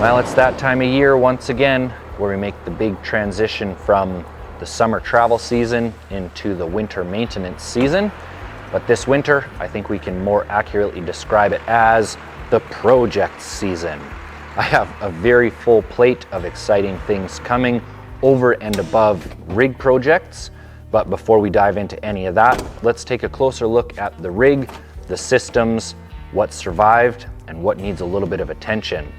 Well, it's that time of year once again where we make the big transition from the summer travel season into the winter maintenance season. But this winter, I think we can more accurately describe it as the project season. I have a very full plate of exciting things coming over and above rig projects. But before we dive into any of that, let's take a closer look at the rig, the systems, what survived, and what needs a little bit of attention.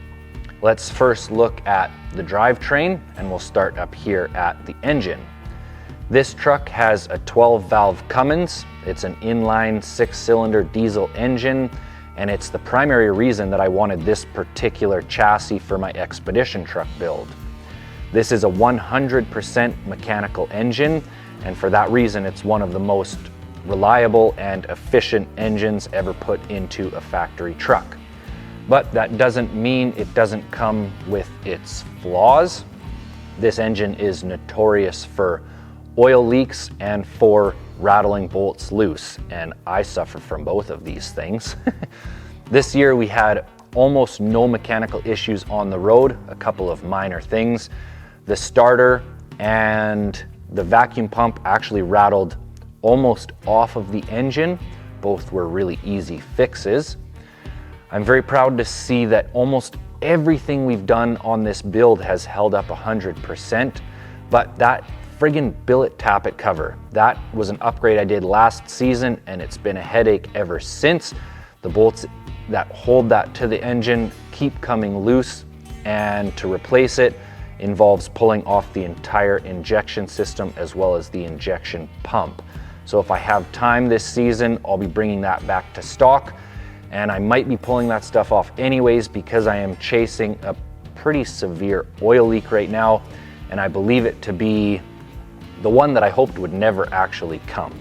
Let's first look at the drivetrain, and we'll start up here at the engine. This truck has a 12-valve Cummins. It's an inline 6-cylinder diesel engine, and it's the primary reason that I wanted this particular chassis for my expedition truck build. This is a 100% mechanical engine, and for that reason, it's one of the most reliable and efficient engines ever put into a factory truck. But that doesn't mean it doesn't come with its flaws. This engine is notorious for oil leaks and for rattling bolts loose, and I suffer from both of these things. This year we had almost no mechanical issues on the road, a couple of minor things. The starter and the vacuum pump actually rattled almost off of the engine. Both were really easy fixes. I'm very proud to see that almost everything we've done on this build has held up 100%, but that friggin' billet tappet cover, that was an upgrade I did last season, and it's been a headache ever since. The bolts that hold that to the engine keep coming loose, and to replace it involves pulling off the entire injection system as well as the injection pump. So if I have time this season, I'll be bringing that back to stock. And I might be pulling that stuff off anyways because I am chasing a pretty severe oil leak right now, and I believe it to be the one that I hoped would never actually come.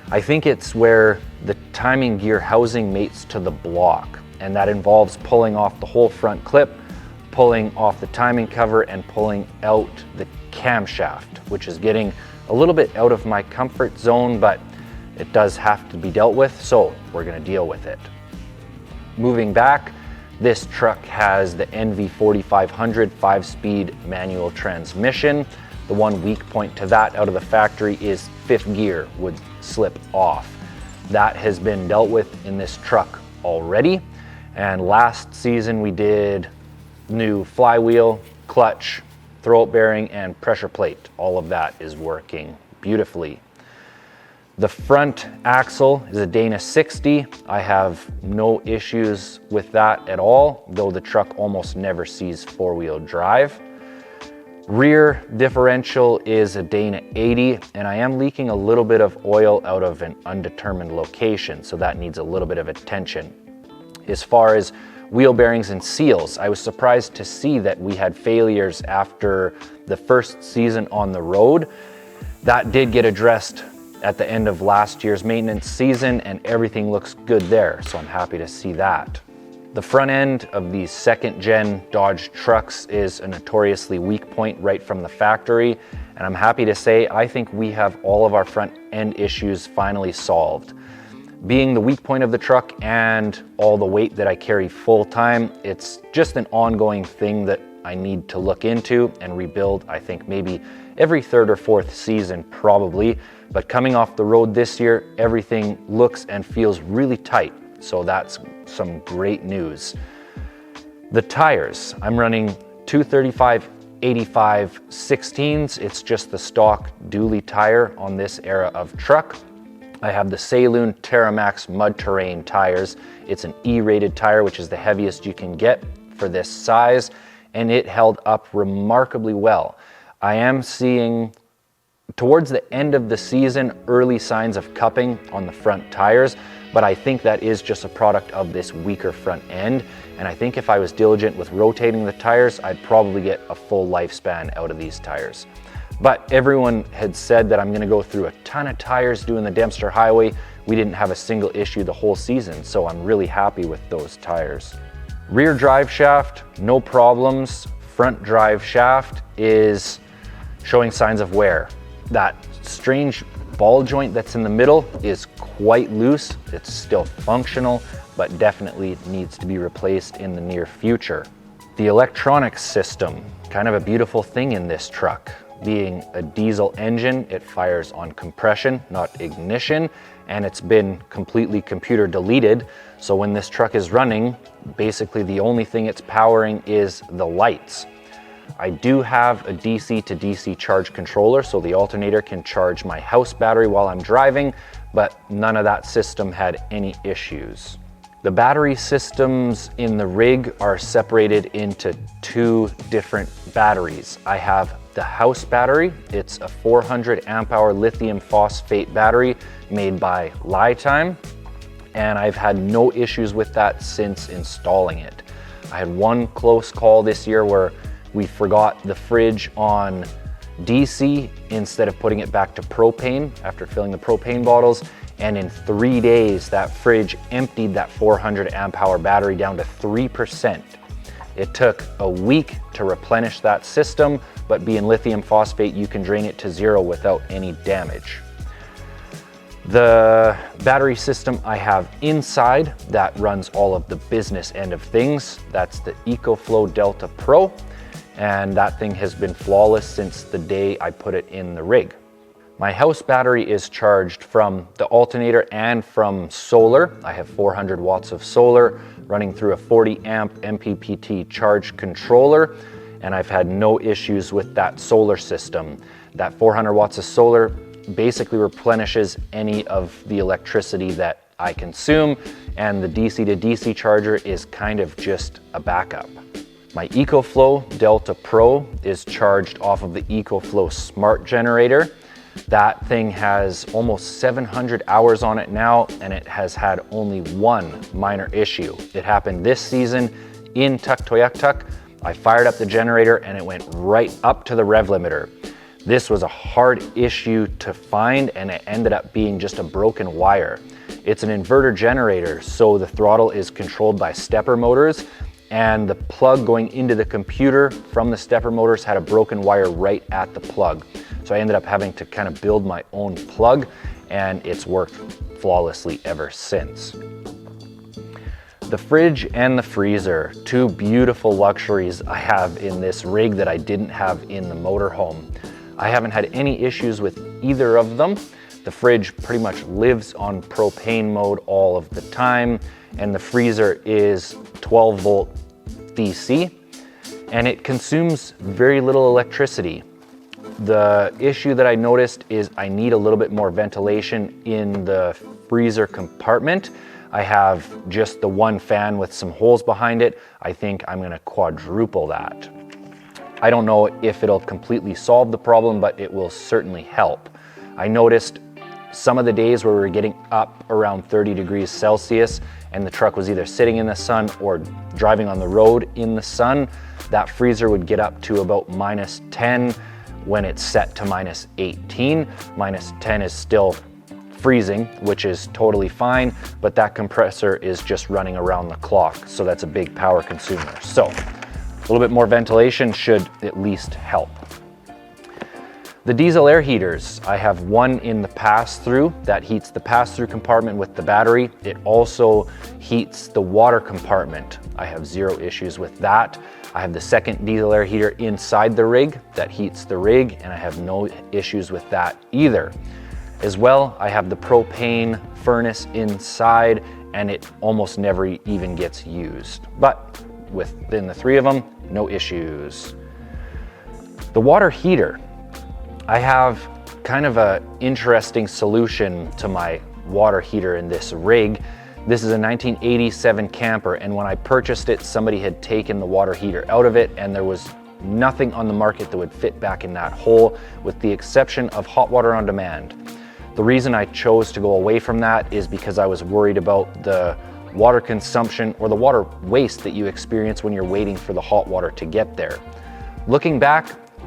I think it's where the timing gear housing mates to the block, and that involves pulling off the whole front clip, pulling off the timing cover, and pulling out the camshaft, which is getting a little bit out of my comfort zone, but it does have to be dealt with, so we're gonna deal with it. Moving back, this truck has the NV4500 5-speed manual transmission. The one weak point to that out of the factory is fifth gear would slip off. That has been dealt with in this truck already. And last season we did new flywheel, clutch, throw-out bearing, and pressure plate. All of that is working beautifully. The front axle is a Dana 60. I have no issues with that at all, though the truck almost never sees four-wheel drive. Rear differential is a Dana 80, and I am leaking a little bit of oil out of an undetermined location, so that needs a little bit of attention. As far as wheel bearings and seals, I was surprised to see that we had failures after the first season on the road. That did get addressed at the end of last year's maintenance season, and everything looks good there, so I'm happy to see that. The front end of these second-gen Dodge trucks is a notoriously weak point right from the factory, and I'm happy to say I think we have all of our front end issues finally solved. Being the weak point of the truck and all the weight that I carry full time, it's just an ongoing thing that I need to look into and rebuild, I think maybe every third or fourth season probably. But coming off the road this year, everything looks and feels really tight. So that's some great news. The tires, I'm running 235/85 16s. It's just the stock dually tire on this era of truck. I have the Saloon TerraMax Mud Terrain tires. It's an E-rated tire, which is the heaviest you can get for this size, and it held up remarkably well. I am seeing towards the end of the season early signs of cupping on the front tires, but I think that is just a product of this weaker front end, and I think if I was diligent with rotating the tires, I'd probably get a full lifespan out of these tires. But everyone had said that I'm gonna go through a ton of tires doing the Dempster Highway. We didn't have a single issue the whole season, so I'm really happy with those tires. Rear drive shaft, no problems. Front drive shaft is showing signs of wear. That strange ball joint that's in the middle is quite loose. It's still functional, but definitely needs to be replaced in the near future. The electronics system, kind of a beautiful thing in this truck. Being a diesel engine, it fires on compression, not ignition, and it's been completely computer deleted. So when this truck is running, basically the only thing it's powering is the lights. I do have a DC to DC charge controller, so the alternator can charge my house battery while I'm driving, but none of that system had any issues. The battery systems in the rig are separated into two different batteries. I have the house battery. It's a 400 amp hour lithium phosphate battery made by Lifetime, and I've had no issues with that since installing it. I had one close call this year where we forgot the fridge on DC instead of putting it back to propane after filling the propane bottles. And in 3 days, that fridge emptied that 400 amp hour battery down to 3%. It took a week to replenish that system, but being lithium phosphate, you can drain it to zero without any damage. The battery system I have inside that runs all of the business end of things, that's the EcoFlow Delta Pro. And that thing has been flawless since the day I put it in the rig. My house battery is charged from the alternator and from solar. I have 400 watts of solar running through a 40 amp MPPT charge controller, and I've had no issues with that solar system. That 400 watts of solar basically replenishes any of the electricity that I consume, and the DC to DC charger is kind of just a backup. My EcoFlow Delta Pro is charged off of the EcoFlow Smart Generator. That thing has almost 700 hours on it now, and it has had only one minor issue. It happened this season in Tuktoyaktuk. I fired up the generator and it went right up to the rev limiter. This was a hard issue to find, and it ended up being just a broken wire. It's an inverter generator, so the throttle is controlled by stepper motors, and the plug going into the computer from the stepper motors had a broken wire right at the plug. So I ended up having to kind of build my own plug, and it's worked flawlessly ever since. The fridge and the freezer, two beautiful luxuries I have in this rig that I didn't have in the motorhome. I haven't had any issues with either of them. The fridge pretty much lives on propane mode all of the time, and the freezer is 12 volt DC, and it consumes very little electricity. The issue that I noticed is I need a little bit more ventilation in the freezer compartment. I have just the one fan with some holes behind it. I think I'm gonna quadruple that. I don't know if it'll completely solve the problem, but it will certainly help. I noticed some of the days where we were getting up around 30 degrees Celsius and the truck was either sitting in the sun or driving on the road in the sun, that freezer would get up to about -10 when it's set to -18. -10 is still freezing, which is totally fine, but that compressor is just running around the clock, so that's a big power consumer. So a little bit more ventilation should at least help. The diesel air heaters, I have one in the pass-through that heats the pass-through compartment with the battery. It also heats the water compartment. I have zero issues with that. I have the second diesel air heater inside the rig that heats the rig, and I have no issues with that either. As well, I have the propane furnace inside, and it almost never even gets used. But within the three of them, no issues. The water heater, I have kind of an interesting solution to my water heater in this rig. This is a 1987 camper, and when I purchased it, somebody had taken the water heater out of it, and there was nothing on the market that would fit back in that hole, with the exception of hot water on demand. The reason I chose to go away from that is because I was worried about the water consumption or the water waste that you experience when you're waiting for the hot water to get there. Looking back,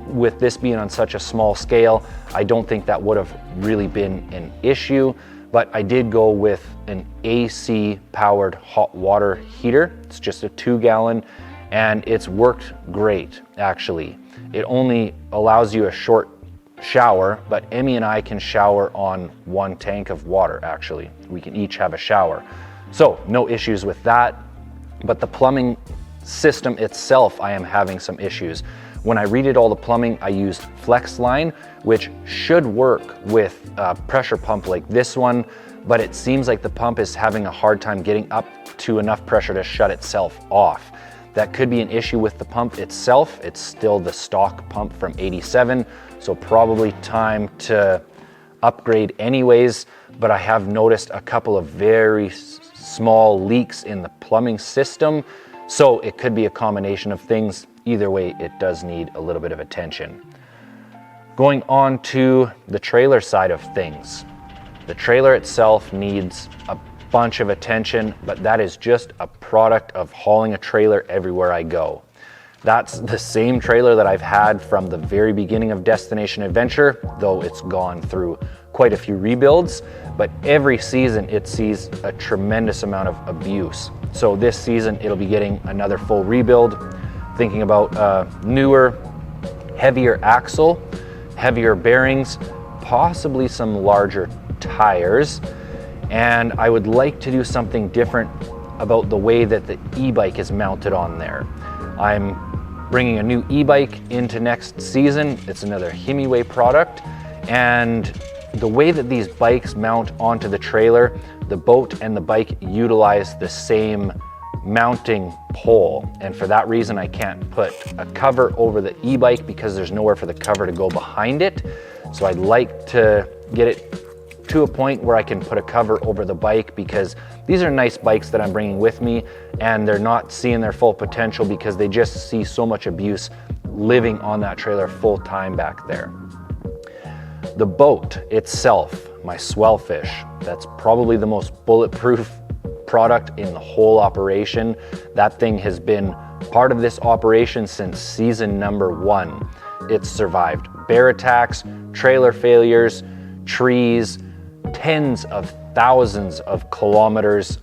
with this being on such a small scale, I don't think that would have really been an issue, but I did go with an AC powered hot water heater. It's just a 2-gallon, and it's worked great, actually. It only allows you a short shower, but Emmy and I can shower on one tank of water, actually. We can each have a shower. So no issues with that, but the plumbing system itself, I am having some issues. When I redid all the plumbing, I used flex line, which should work with a pressure pump like this one, but it seems like the pump is having a hard time getting up to enough pressure to shut itself off. That could be an issue with the pump itself. It's still the stock pump from '87, so probably time to upgrade anyways, but I have noticed a couple of very small leaks in the plumbing system, so it could be a combination of things. Either way, it does need a little bit of attention. Going on to the trailer side of things. The trailer itself needs a bunch of attention, but that is just a product of hauling a trailer everywhere I go. That's the same trailer that I've had from the very beginning of Destination Adventure, though it's gone through quite a few rebuilds, but every season it sees a tremendous amount of abuse. So this season it'll be getting another full rebuild, thinking about newer, heavier axle, heavier bearings, possibly some larger tires, and I would like to do something different about the way that the e-bike is mounted on there. I'm bringing a new e-bike into next season. It's another Himiway product, and the way that these bikes mount onto the trailer, the boat and the bike utilize the same mounting pole, and for that reason I can't put a cover over the e-bike because there's nowhere for the cover to go behind it. So I'd like to get it to a point where I can put a cover over the bike, because these are nice bikes that I'm bringing with me and they're not seeing their full potential because they just see so much abuse living on that trailer full time back there. The boat itself, my Swellfish, that's probably the most bulletproof product in the whole operation. That thing has been part of this operation since season number 1. It's survived bear attacks, trailer failures, trees, tens of thousands of kilometers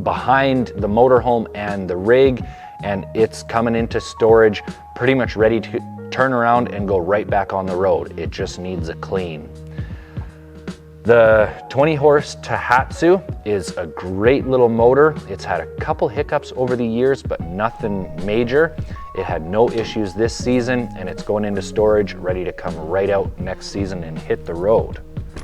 behind the motorhome and the rig, and it's coming into storage pretty much ready to turn around and go right back on the road. It just needs a clean. The 20 horse Tohatsu is a great little motor. It's had a couple hiccups over the years, but nothing major. It had no issues this season, and it's going into storage ready to come right out next season and hit the road.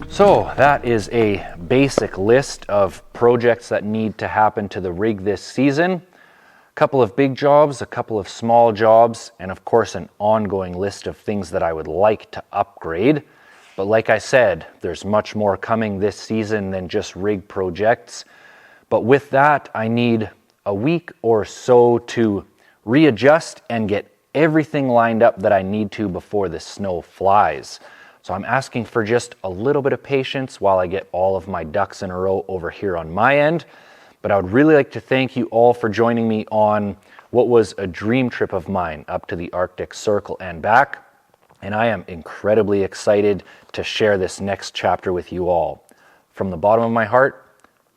So that is a basic list of projects that need to happen to the rig this season. A couple of big jobs, a couple of small jobs, and of course an ongoing list of things that I would like to upgrade. But like I said, there's much more coming this season than just rig projects. But with that, I need a week or so to readjust and get everything lined up that I need to before the snow flies. So I'm asking for just a little bit of patience while I get all of my ducks in a row over here on my end. But I would really like to thank you all for joining me on what was a dream trip of mine up to the Arctic Circle and back. And I am incredibly excited to share this next chapter with you all. From the bottom of my heart,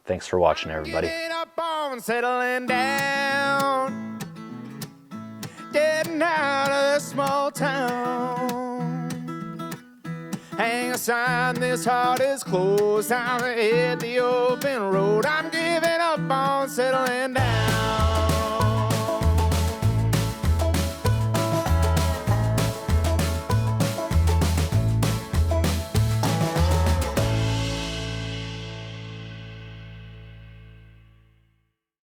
thanks for watching, everybody. Getting up on settling down, getting out of the small town. Hang a sign, this heart is closed. Time to hit the open road. I'm giving up on settling down.